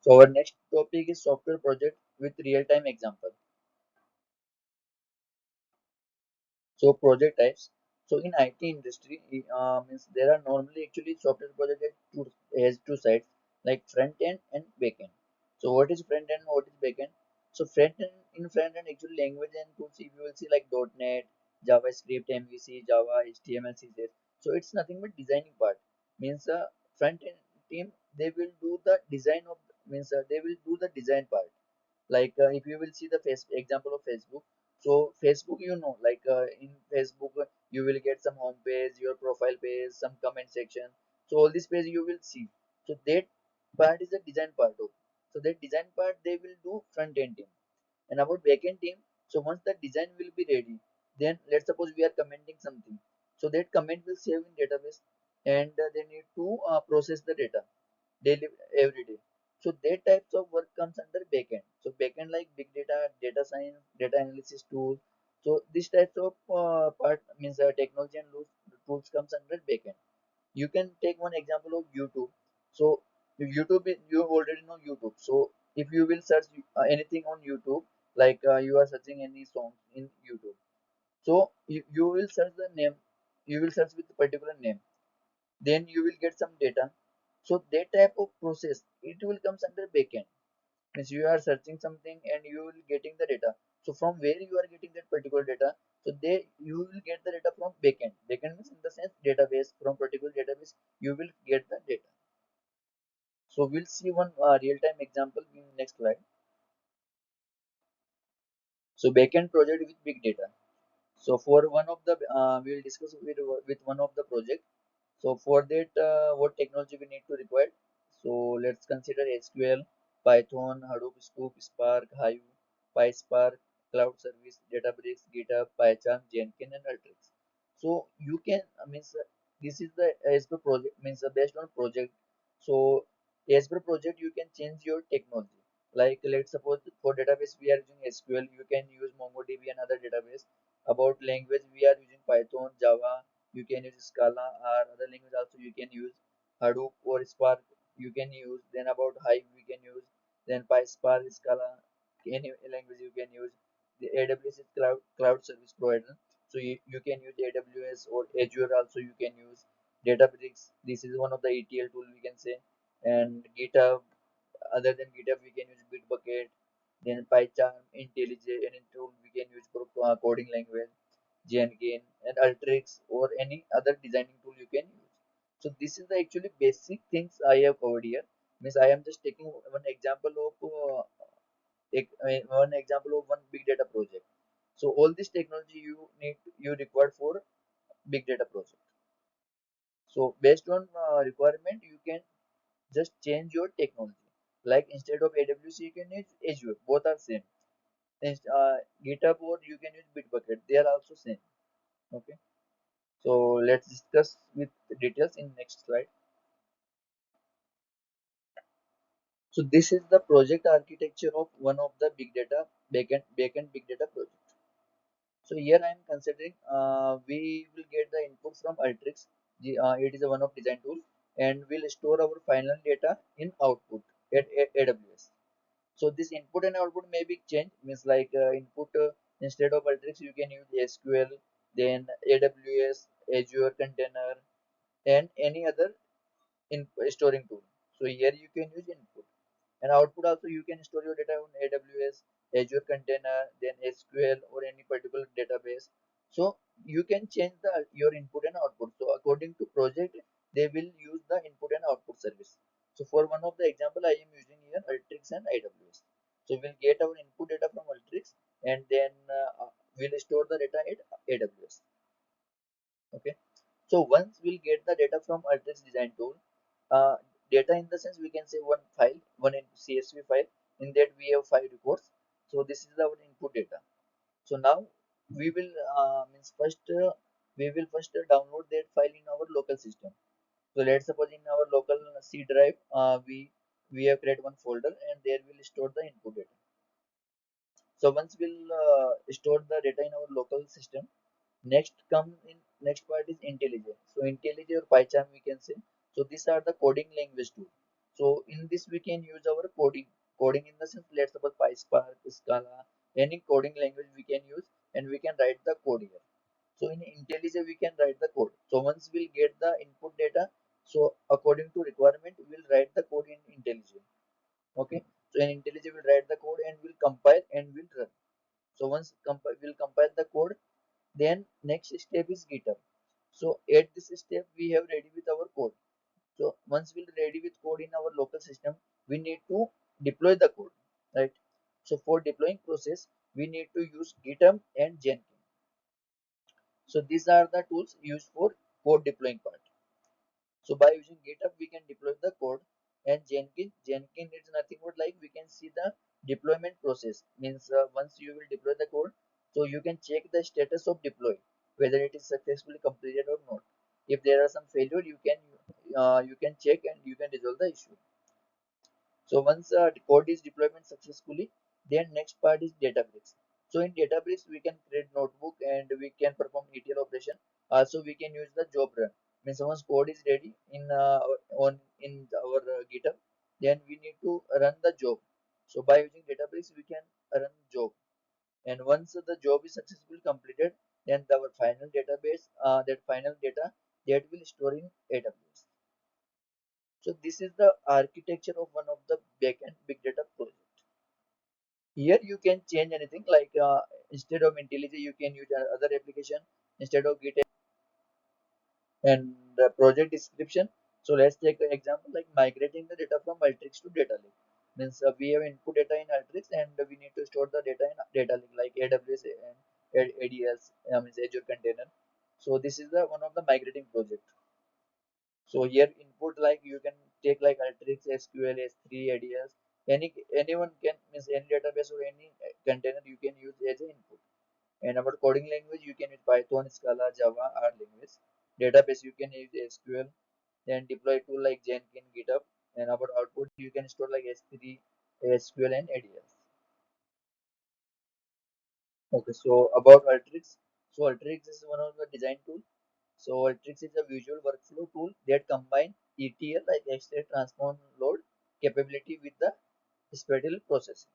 So our next topic is software project with real-time example. So project types. So in IT industry, means there are normally actually software project has two sides like front end and back end. So what is front end? What is back end? So front end actually language and tools if you will see like .NET, JavaScript, MVC, Java, HTML, CSS. So it's nothing but designing part. Means front end team they will do the design of means they will do the design part like if you will see the face example of Facebook. So Facebook, like in Facebook you will get some home page, your profile page, some comment section. So all this page you will see. So that part is the design part of. So that design part they will do front end team. And about backend team, so once the design will be ready, then let's suppose we are commenting something. So that comment will save in database, and they need to process the data daily every day. So that types of work comes under backend. So backend like big data, data science, data analysis tool. So this types of part means technology and tools comes under backend. You can take one example of YouTube. So YouTube, you already know YouTube. So if you will search anything on YouTube, like you are searching any song in YouTube, so you will search the name, you will search with a particular name, then you will get some data. So that type of process it will comes under backend. Means you are searching something and you will getting the data. So from where you are getting that particular data, so they you will get the data from backend. Backend means in the sense database, from particular database you will get the data. So we'll see one real-time example in next slide. So backend project with big data. So for one of the we will discuss with one of the project. So for that, what technology we need to require? So let's consider SQL, Python, Hadoop, Scoop, Spark, Hive, PySpark, Cloud Service, Databricks, GitHub, pycharm, Jenkin, and Ultrix. So you can means this is the as per project means based on project. So as per project you can change your technology. Like let's suppose for database we are using SQL, you can use MongoDB and other database. About language we are using Python, Java, you can use Scala or other language also you can use Hadoop or Spark you can use. Then about Hive we can use. Then PySpark, Scala, any language you can use. The AWS is cloud service provider, so you can use AWS or Azure also you can use. Databricks, this is one of the ETL tool we can say, and GitHub. Other than GitHub we can use Bitbucket. Then PyCharm, IntelliJ, any tool we can use for coding language. Jenkin and Ultrix or any other designing tool you can use. So this is the actually basic things I have covered here. Means I am just taking one example of one example of one big data project. So all this technology you require for big data project. So based on requirement, you can just change your technology. Like instead of AWS, you can use Azure. Both are same. GitHub or you can use Bitbucket. They are also same. Okay. So let's discuss with details in next slide. So this is the project architecture of one of the big data backend big data project. So here I am considering we will get the input from Ultrix. It is a one of design tool, and we'll store our final data in output at AWS. So this input and output may be changed. Means like input instead of Ultrix you can use SQL, then AWS, Azure Container, and any other in storing tool. So here you can use input and output also you can store your data on AWS, Azure Container, then SQL or any particular database. So you can change the your input and output. So according to project, they will use the input and output service. So for one of the example, I am using here Ultrix and AWS. So we'll get our input data from Ultrix and then we'll store the data at AWS. Okay. So once we'll get the data from Ultrix design tool, uh, data in the sense we can say one file, one in CSV file. In that we have 5 records. So this is our input data. So now we will means first we will first download that file in our local system. So let's suppose in our local C drive we have created one folder and there we'll store the input data. So once we'll store the data in our local system, next part is IntelliJ. So IntelliJ or PyCharm we can say. So these are the coding language tools. So in this we can use our coding in the sense, let's suppose PySpark, Scala, any coding language we can use, and we can write the code here. So in IntelliJ we can write the code. So once we'll get the input data, so according to requirement we'll write the code in IntelliJ. Okay. So in IntelliJ we'll write the code and we'll compile and we'll run. So once we'll compile the code, then next step is GitHub. So at this step we have ready with our code. So once we're ready with code in our local system, we need to deploy the code, right? So for deploying process, we need to use GitHub and Jenkins. So these are the tools used for code deploying part. So by using GitHub, we can deploy the code, and Jenkins is nothing but like we can see the deployment process. Means once you will deploy the code, so you can check the status of deploy, whether it is successfully completed or not. If there are some failure, you can check and you can resolve the issue. So once the code is deployment successfully, then next part is databricks. So in databricks we can create notebook and we can perform ETL operation. Also we can use the job run. Means once code is ready in our GitHub, then we need to run the job. So by using databricks we can run job. And once the job is successfully completed, then our final database, that final data that will store in AWS. So this is the architecture of one of the backend big data project. Here you can change anything like instead of IntelliJ you can use other application instead of Git and the project description. So let's take an example like migrating the data from Ultrix to data lake. Means we have input data in Ultrix and we need to store the data in data lake like AWS and ADS, means Azure container. So this is the one of the migrating project. So here input like you can take like Alteryx, SQL, S3, ADS. Anyone can means any database or any container you can use as an input. And about coding language you can use Python, Scala, Java, R language. Database you can use SQL. Then deploy tool like Jenkin, GitHub. And about output you can store like S3, SQL and ADS. Okay, so about Ultrix. So Ultrix is one of the design tool. So Ultrix is a visual workflow tool that combines ETL like extract, transform, load capability with the spatial processing.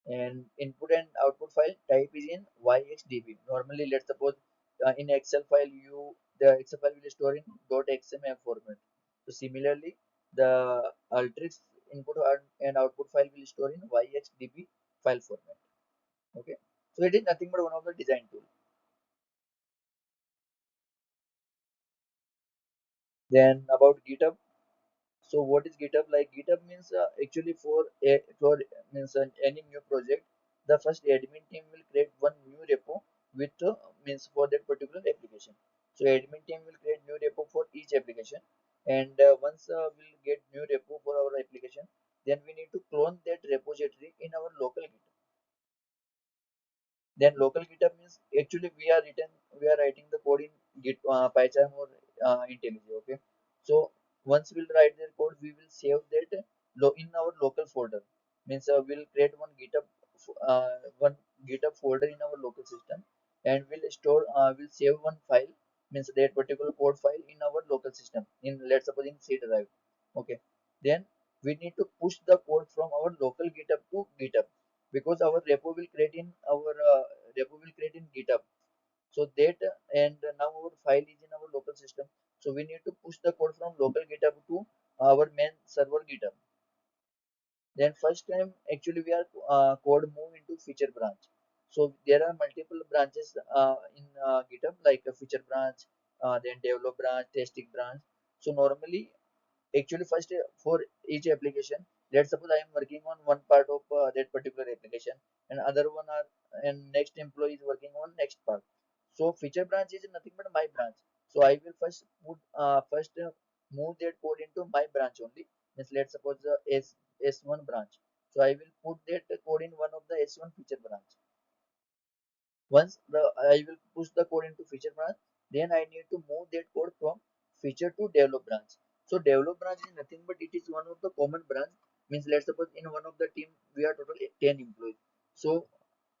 And input and output file type is in YXDB. Normally, let's suppose in Excel file the Excel file will store in .xml format. So similarly, the Ultrix input and output file will store in YXDB file format. Okay, so it is nothing but one of the design tool. Then about GitHub. So what is GitHub? Like GitHub means actually for means any new project, the first admin team will create one new repo with means for that particular application. So admin team will create new repo for each application, and once we'll get new repo for our application, then we need to clone that repository in our local GitHub. Then local GitHub means actually we are writing the code in Git PyCharm or IntelliJ. Okay, so once we'll write their code, we will save that in our local folder. Means we'll create one GitHub folder in our local system, and we'll save one file, means that particular code file in our local system. In let's suppose in C drive. Okay, then we need to push the code from our local GitHub to GitHub because our repo will create in GitHub. So that and now our file is in our local system. So we need to push the code from local GitHub to our main server GitHub. Then first time actually we are code move into feature branch. So there are multiple branches in GitHub like a feature branch, then develop branch, testing branch. So normally actually first for each application, let's suppose I am working on one part of that particular application and other one are and next employee is working on next part. So feature branch is nothing but my branch. So I will first move that code into my branch only. Means let's suppose the S1 branch. So I will put that code in one of the S1 feature branch. Once I will push the code into feature branch, then I need to move that code from feature to develop branch. So develop branch is nothing but it is one of the common branch. Means let's suppose in one of the team we are total 10 employees. So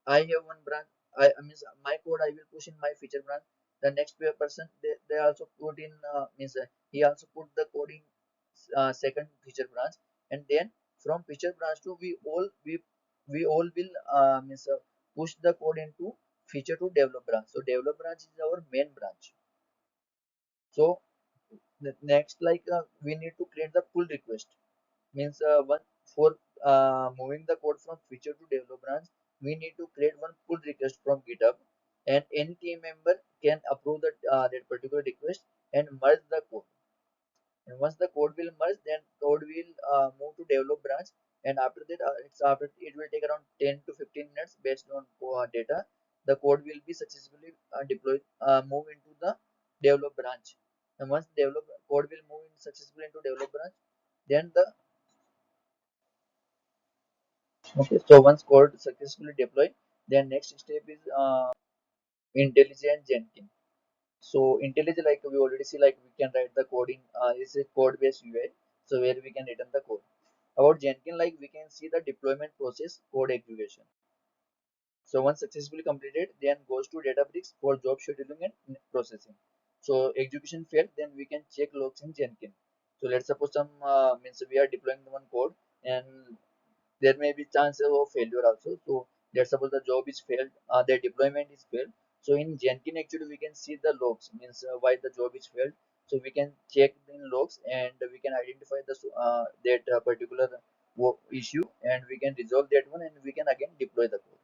I have one branch. I means my code I will push in my feature branch. The next person they also put in means he also put the code in second feature branch, and then from feature branch to we all will means push the code into feature to develop branch. So develop branch is our main branch. So the next, like we need to create the pull request. Means one for moving the code from feature to develop branch, we need to create one pull request from GitHub, and any team member can approve that particular request and merge the code. And once the code will merge, then code will move to develop branch, and after that after it will take around 10 to 15 minutes based on data. The code will be successfully deployed, move into the develop branch. And once develop code will move in successfully into develop branch, then the okay, so once code successfully deployed, then next step is intelligent Jenkins. So IntelliJ, like we already see, like we can write the code in is a code based UI. So where we can return the code. About Jenkins, like we can see the deployment process code execution. So once successfully completed, then goes to Databricks for job scheduling and processing. So execution failed, then we can check logs in Jenkins. So let's suppose some means we are deploying the one code, and there may be chances of failure also. So let's suppose the job is failed, the deployment is failed. So in Jenkins actually we can see the logs, means why the job is failed. So we can check in logs and we can identify the that particular issue, and we can resolve that one, and we can again deploy the code.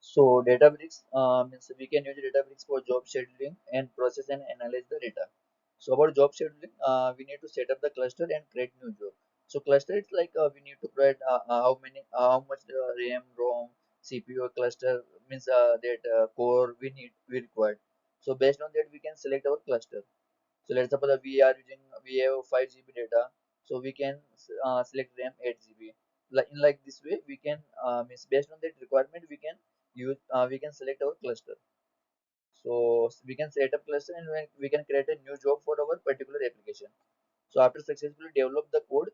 So Databricks means we can use Databricks for job scheduling and process and analyze the data. So about job scheduling, we need to set up the cluster and create new job. So cluster is like we need to provide how much RAM, ROM, CPU cluster means that core we required. So based on that we can select our cluster. So let's suppose that we have 5 GB data, so we can select RAM 8 GB. Like this way, we can means based on that requirement we can select our cluster. So we can set up cluster, and we can create a new job for our particular application. So after successfully develop the code,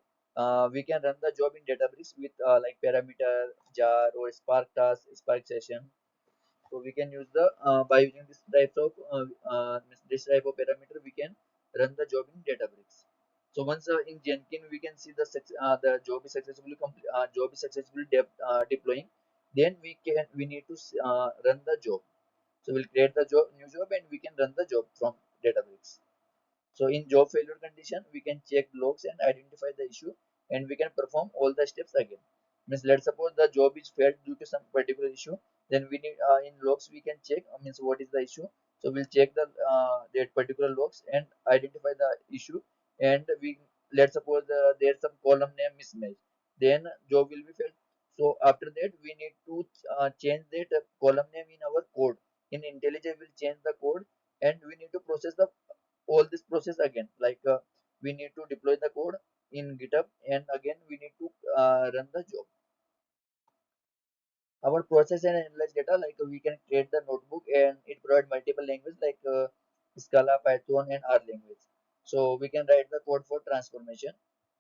we can run the job in Databricks with like parameter, jar, or Spark task, Spark session. So we can use the by using this type of parameter, we can run the job in Databricks. So once in Jenkins we can see the job is successfully deploying, then we need to run the job. So we'll create the new job, and we can run the job from Databricks. So in job failure condition, we can check logs and identify the issue, and we can perform all the steps again. Means let's suppose the job is failed due to some particular issue, then we need in logs we can check means what is the issue. So we'll check the that particular logs and identify the issue, and we let's suppose there's some column name mismatch, then job will be failed. So after that we need to change that column name in our code. In IntelliJ we'll change the code, and we need to process the all this process again, like we need to deploy the code in GitHub, and again we need to run the job. Our process and analyze data, like we can create the notebook, and it provide multiple language like Scala, Python, and R language. So we can write the code for transformation.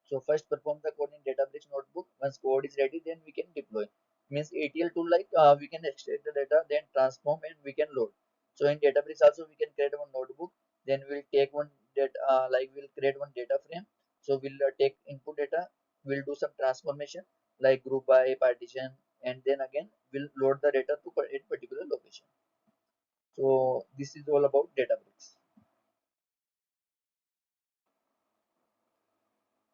So first perform the code in Databricks notebook. Once code is ready, then we can deploy. Means ETL tool, like we can extract the data, then transform, and we can load. So in Databricks also we can create one notebook. Then we'll take one data, like we'll create one data frame. So we'll take input data. We'll do some transformation like group by partition, and then again we'll load the data to a particular location. So this is all about Databricks.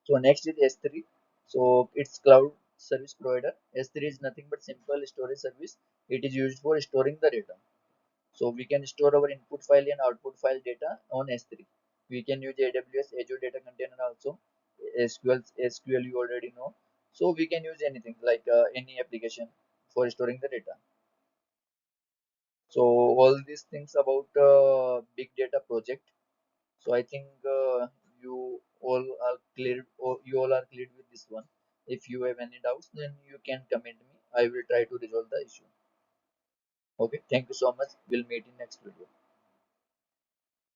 So next is S3. So it's cloud service provider. S3 is nothing but simple storage service. It is used for storing the data. So we can store our input file and output file data on S3. We can use AWS Azure Data Container also. SQL you already know. So we can use anything like any application for storing the data. So all these things about big data project. So I think you all are clear, or you all are clear with this one. If you have any doubts, then you can comment me. I will try to resolve the issue. Okay, thank you so much. We'll meet in next video.